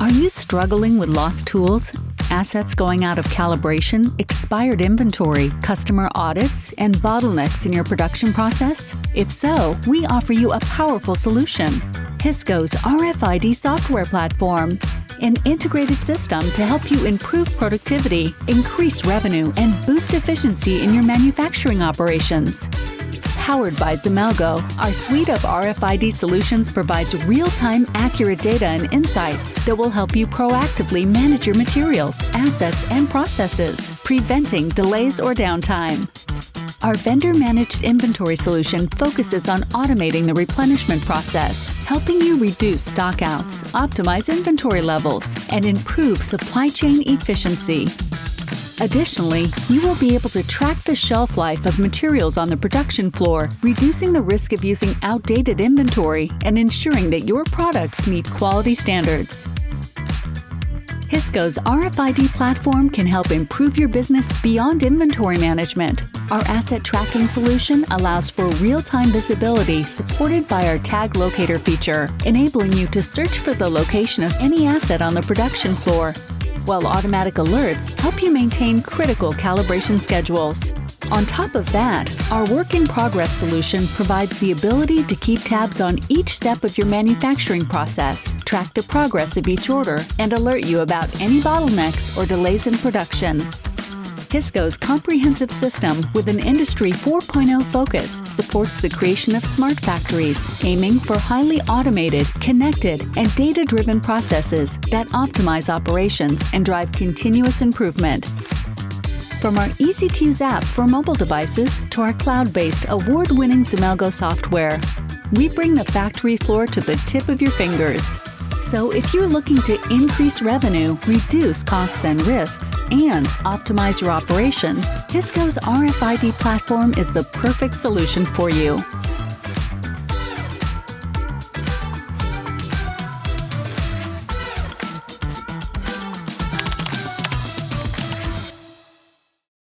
Are you struggling with lost tools, assets going out of calibration, expired inventory, customer audits, and bottlenecks in your production process? If so, we offer you a powerful solution: Hisco's RFID software platform, an integrated system to help you improve productivity, increase revenue, and boost efficiency in your manufacturing operations. Powered by Xemelgo, our suite of RFID solutions provides real-time, accurate data and insights that will help you proactively manage your materials, assets, and processes, preventing delays or downtime. Our vendor-managed inventory solution focuses on automating the replenishment process, helping you reduce stockouts, optimize inventory levels, and improve supply chain efficiency. Additionally, you will be able to track the shelf life of materials on the production floor, reducing the risk of using outdated inventory and ensuring that your products meet quality standards. Hisco's RFID platform can help improve your business beyond inventory management. Our asset tracking solution allows for real-time visibility supported by our tag locator feature, enabling you to search for the location of any asset on the production floor, while automatic alerts help you maintain critical calibration schedules. On top of that, our work-in-progress solution provides the ability to keep tabs on each step of your manufacturing process, track the progress of each order, and alert you about any bottlenecks or delays in production. Hisco's comprehensive system with an Industry 4.0 focus supports the creation of smart factories, aiming for highly automated, connected, and data-driven processes that optimize operations and drive continuous improvement. From our easy-to-use app for mobile devices to our cloud-based, award-winning Xemelgo software, we bring the factory floor to the tip of your fingers. So if you're looking to increase revenue, reduce costs and risks, and optimize your operations, Hisco's RFID platform is the perfect solution for you.